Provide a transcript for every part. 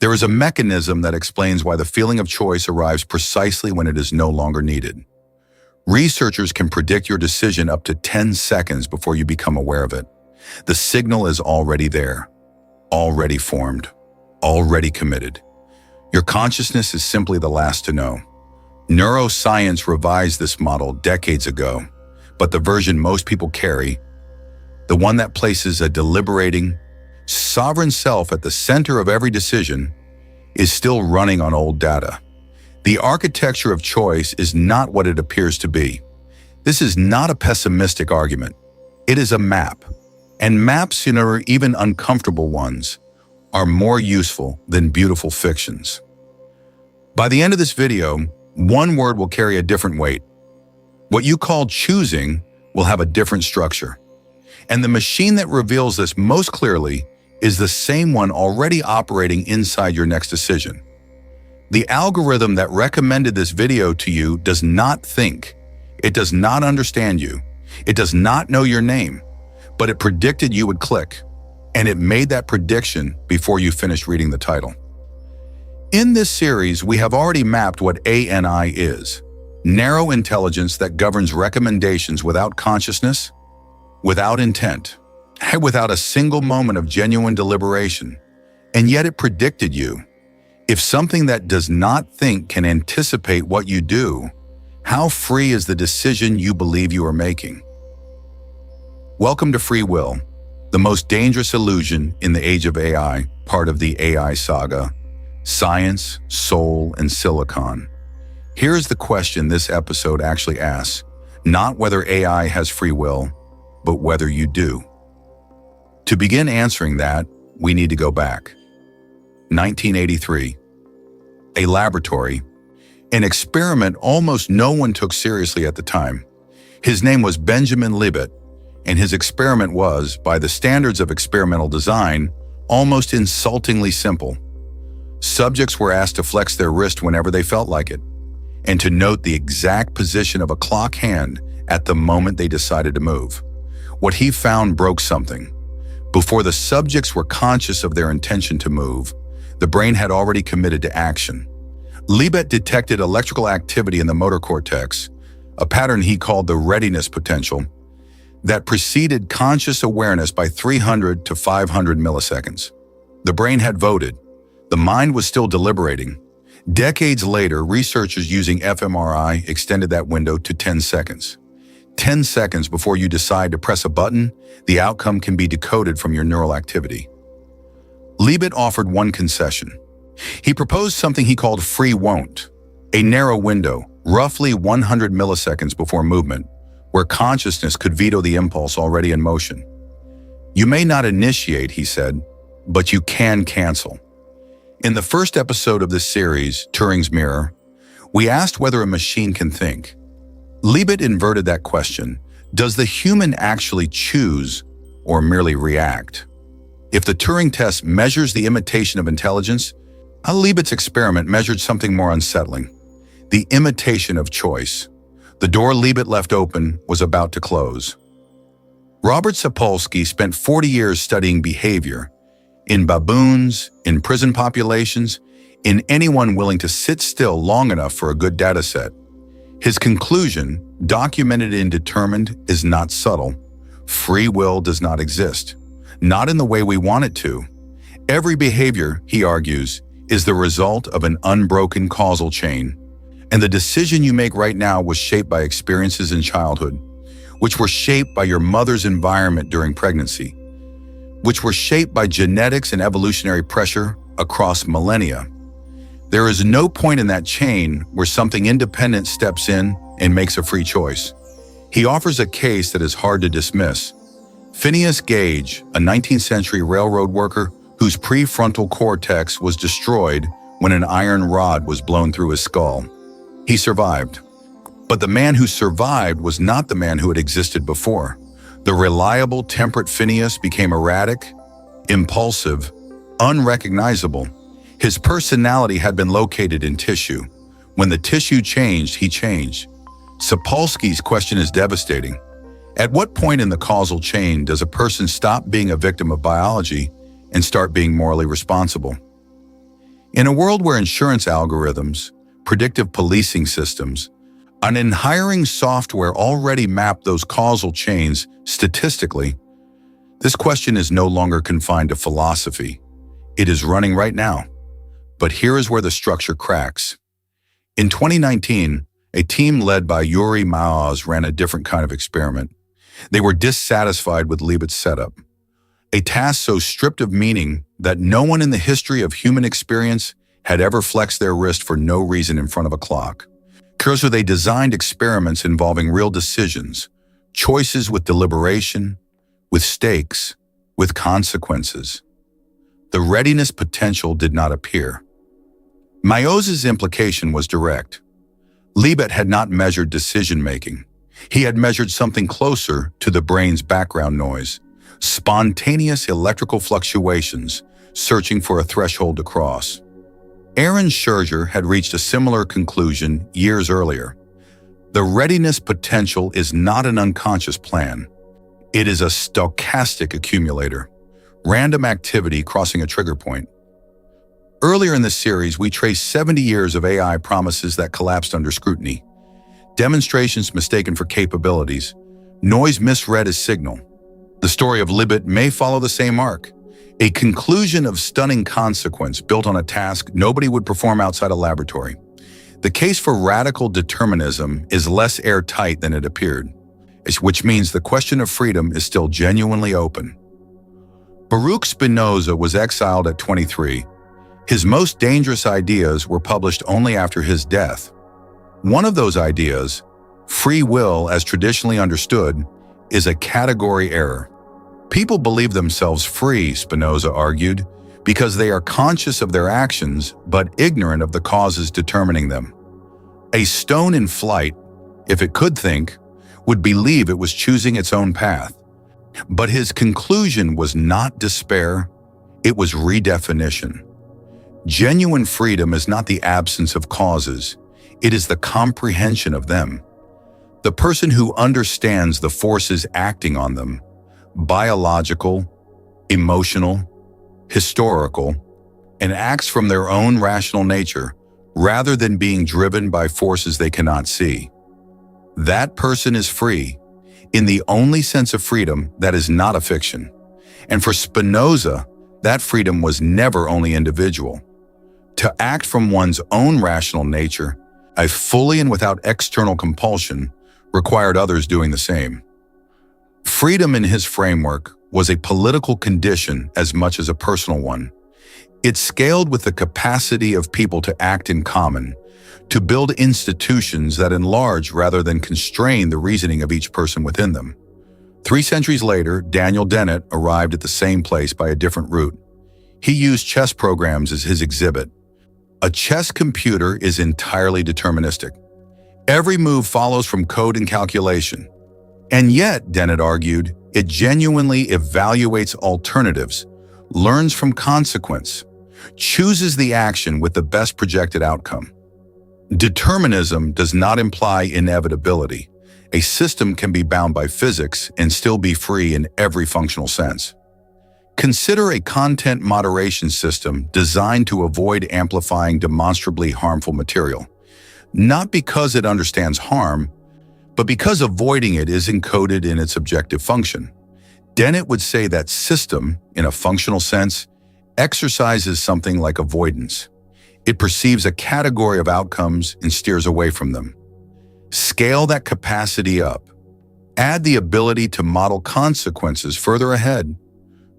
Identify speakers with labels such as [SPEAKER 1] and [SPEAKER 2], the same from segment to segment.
[SPEAKER 1] There is a mechanism that explains why the feeling of choice arrives precisely when it is no longer needed. Researchers can predict your decision up to 10 seconds before you become aware of it. The signal is already there, already formed, already committed. Your consciousness is simply the last to know. Neuroscience revised this model decades ago, but the version most people carry, the one that places a deliberating, sovereign self at the center of every decision, is still running on old data. The architecture of choice is not what it appears to be. This is not a pessimistic argument. It is a map. And maps, even uncomfortable ones, are more useful than beautiful fictions. By the end of this video, one word will carry a different weight. What you call choosing will have a different structure. And the machine that reveals this most clearly is the same one already operating inside your next decision. The algorithm that recommended this video to you does not think. It does not understand you. It does not know your name, but it predicted you would click, and it made that prediction before you finished reading the title. In this series, we have already mapped what ANI is: narrow intelligence that governs recommendations without consciousness, without intent, without a single moment of genuine deliberation, and yet it predicted you. If something that does not think can anticipate what you do, how free is the decision you believe you are making? Welcome to Free Will, the most dangerous illusion in the age of AI, part of the AI saga: science, soul, and silicon. Here's the question this episode actually asks: not whether AI has free will, but whether you do. To begin answering that, we need to go back. 1983. A laboratory. An experiment almost no one took seriously at the time. His name was Benjamin Libet, and his experiment was, by the standards of experimental design, almost insultingly simple. Subjects were asked to flex their wrist whenever they felt like it, and to note the exact position of a clock hand at the moment they decided to move. What he found broke something. Before the subjects were conscious of their intention to move, the brain had already committed to action. Libet detected electrical activity in the motor cortex, a pattern he called the readiness potential, that preceded conscious awareness by 300 to 500 milliseconds. The brain had voted. The mind was still deliberating. Decades later, researchers using fMRI extended that window to 10 seconds. 10 seconds before you decide to press a button, the outcome can be decoded from your neural activity. Libet offered one concession. He proposed something he called free won't, a narrow window, roughly 100 milliseconds before movement, where consciousness could veto the impulse already in motion. You may not initiate, he said, but you can cancel. In the first episode of this series, Turing's Mirror, we asked whether a machine can think. Libet inverted that question: does the human actually choose or merely react? If the Turing test measures the imitation of intelligence, Libet's experiment measured something more unsettling: the imitation of choice. The door Libet left open was about to close. Robert Sapolsky spent 40 years studying behavior in baboons, in prison populations, in anyone willing to sit still long enough for a good data set. His conclusion, documented and determined, is not subtle. Free will does not exist, not in the way we want it to. Every behavior, he argues, is the result of an unbroken causal chain. And the decision you make right now was shaped by experiences in childhood, which were shaped by your mother's environment during pregnancy, which were shaped by genetics and evolutionary pressure across millennia. There is no point in that chain where something independent steps in and makes a free choice. He offers a case that is hard to dismiss. Phineas Gage, a 19th century railroad worker whose prefrontal cortex was destroyed when an iron rod was blown through his skull. He survived. But the man who survived was not the man who had existed before. The reliable, temperate Phineas became erratic, impulsive, unrecognizable. His personality had been located in tissue. When the tissue changed, he changed. Sapolsky's question is devastating. At what point in the causal chain does a person stop being a victim of biology and start being morally responsible? In a world where insurance algorithms, predictive policing systems, and in hiring software already map those causal chains statistically, this question is no longer confined to philosophy. It is running right now. But here is where the structure cracks. In 2019, a team led by Yuri Maoz ran a different kind of experiment. They were dissatisfied with Libet's setup, a task so stripped of meaning that no one in the history of human experience had ever flexed their wrist for no reason in front of a clock. So they designed experiments involving real decisions, choices with deliberation, with stakes, with consequences. The readiness potential did not appear. Maoz's implication was direct. Libet had not measured decision-making. He had measured something closer to the brain's background noise, spontaneous electrical fluctuations searching for a threshold to cross. Aaron Scherzer had reached a similar conclusion years earlier. The readiness potential is not an unconscious plan. It is a stochastic accumulator, random activity crossing a trigger point. Earlier in this series, we traced 70 years of AI promises that collapsed under scrutiny, demonstrations mistaken for capabilities, noise misread as signal. The story of Libet may follow the same arc, a conclusion of stunning consequence built on a task nobody would perform outside a laboratory. The case for radical determinism is less airtight than it appeared, which means the question of freedom is still genuinely open. Baruch Spinoza was exiled at 23. His most dangerous ideas were published only after his death. One of those ideas, free will as traditionally understood, is a category error. People believe themselves free, Spinoza argued, because they are conscious of their actions but ignorant of the causes determining them. A stone in flight, if it could think, would believe it was choosing its own path. But his conclusion was not despair, it was redefinition. Genuine freedom is not the absence of causes, it is the comprehension of them. The person who understands the forces acting on them, biological, emotional, historical, and acts from their own rational nature rather than being driven by forces they cannot see. That person is free, in the only sense of freedom that is not a fiction. And for Spinoza, that freedom was never only individual. To act from one's own rational nature, fully and without external compulsion, required others doing the same. Freedom in his framework was a political condition as much as a personal one. It scaled with the capacity of people to act in common, to build institutions that enlarge rather than constrain the reasoning of each person within them. 3 centuries later, Daniel Dennett arrived at the same place by a different route. He used chess programs as his exhibit. A chess computer is entirely deterministic. Every move follows from code and calculation. And yet, Dennett argued, it genuinely evaluates alternatives, learns from consequence, chooses the action with the best projected outcome. Determinism does not imply inevitability. A system can be bound by physics and still be free in every functional sense. Consider a content moderation system designed to avoid amplifying demonstrably harmful material, not because it understands harm, but because avoiding it is encoded in its objective function. Dennett would say that system, in a functional sense, exercises something like avoidance. It perceives a category of outcomes and steers away from them. Scale that capacity up. Add the ability to model consequences further ahead,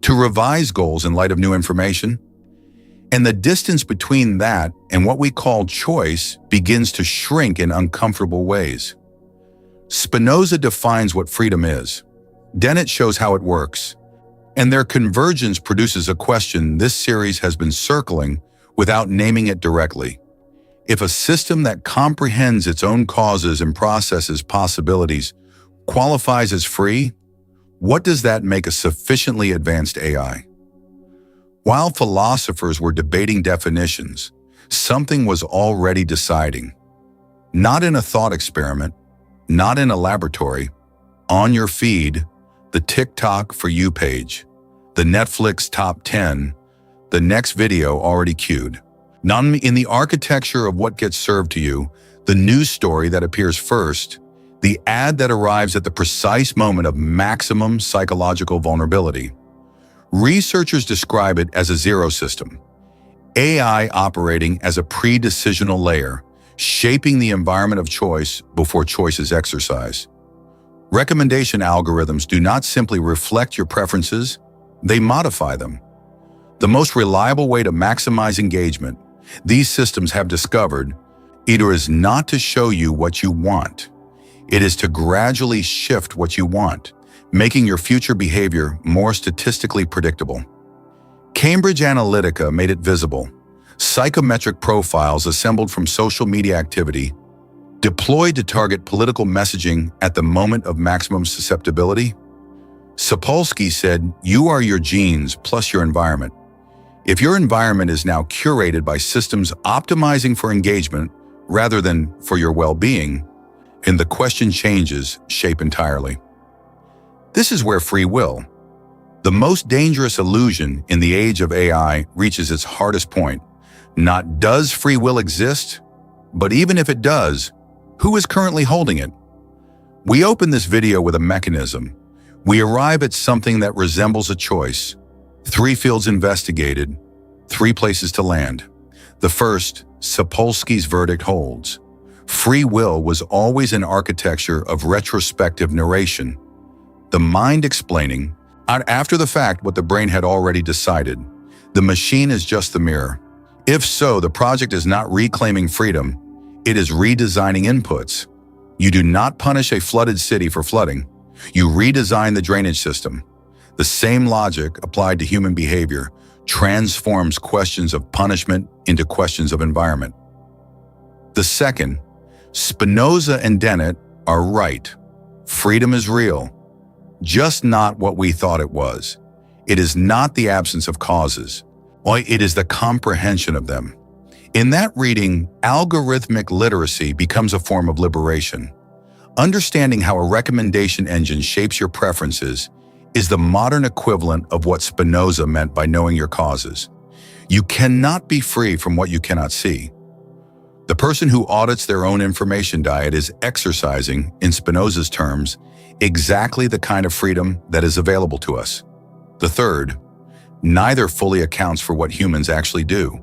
[SPEAKER 1] to revise goals in light of new information, and the distance between that and what we call choice begins to shrink in uncomfortable ways. Spinoza defines what freedom is. Dennett shows how it works. And their convergence produces a question this series has been circling without naming it directly. If a system that comprehends its own causes and processes possibilities qualifies as free, what does that make a sufficiently advanced AI? While philosophers were debating definitions, something was already deciding. Not in a thought experiment, not in a laboratory, on your feed, the TikTok For You page, the Netflix top 10, the next video already queued. Not in the architecture of what gets served to you, the news story that appears first, the ad that arrives at the precise moment of maximum psychological vulnerability. Researchers describe it as a zero system, AI operating as a pre-decisional layer, shaping the environment of choice before choice is exercised. Recommendation algorithms do not simply reflect your preferences, they modify them. The most reliable way to maximize engagement, these systems have discovered, either is not to show you what you want. It is to gradually shift what you want, making your future behavior more statistically predictable. Cambridge Analytica made it visible. Psychometric profiles assembled from social media activity, deployed to target political messaging at the moment of maximum susceptibility. Sapolsky said, "You are your genes plus your environment." If your environment is now curated by systems optimizing for engagement rather than for your well-being, and the question changes shape entirely. This is where free will, the most dangerous illusion in the age of AI, reaches its hardest point. Not does free will exist, but even if it does, who is currently holding it? We open this video with a mechanism. We arrive at something that resembles a choice. 3 fields investigated, 3 places to land. The first, Sapolsky's verdict holds. Free will was always an architecture of retrospective narration, the mind explaining, after the fact, what the brain had already decided. The machine is just the mirror. If so, the project is not reclaiming freedom, it is redesigning inputs. You do not punish a flooded city for flooding. You redesign the drainage system. The same logic applied to human behavior transforms questions of punishment into questions of environment. The second, Spinoza and Dennett are right. Freedom is real, just not what we thought it was. It is not the absence of causes. It is the comprehension of them. In that reading, algorithmic literacy becomes a form of liberation. Understanding how a recommendation engine shapes your preferences is the modern equivalent of what Spinoza meant by knowing your causes. You cannot be free from what you cannot see. The person who audits their own information diet is exercising, in Spinoza's terms, exactly the kind of freedom that is available to us. The third, neither fully accounts for what humans actually do.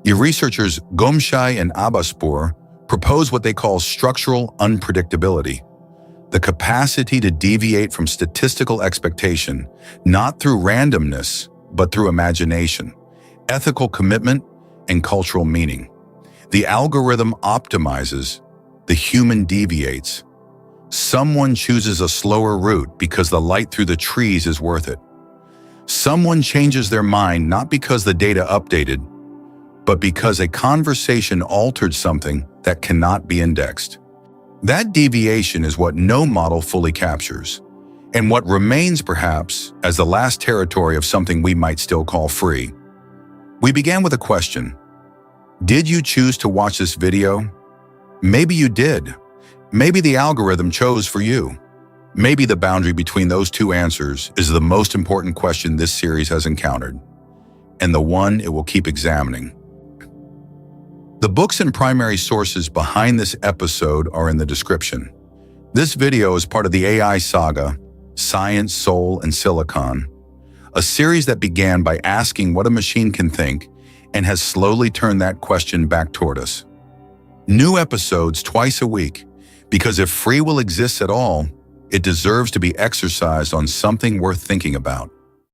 [SPEAKER 1] The researchers Gomshai and Abaspour propose what they call structural unpredictability, the capacity to deviate from statistical expectation, not through randomness, but through imagination, ethical commitment, and cultural meaning. The algorithm optimizes, the human deviates. Someone chooses a slower route because the light through the trees is worth it. Someone changes their mind not because the data updated, but because a conversation altered something that cannot be indexed. That deviation is what no model fully captures, and what remains perhaps as the last territory of something we might still call free. We began with a question. Did you choose to watch this video? Maybe you did. Maybe the algorithm chose for you. Maybe the boundary between those two answers is the most important question this series has encountered, and the one it will keep examining. The books and primary sources behind this episode are in the description. This video is part of the AI saga, Science, Soul, and Silicon, a series that began by asking what a machine can think and has slowly turned that question back toward us. New episodes twice a week, because if free will exists at all, it deserves to be exercised on something worth thinking about.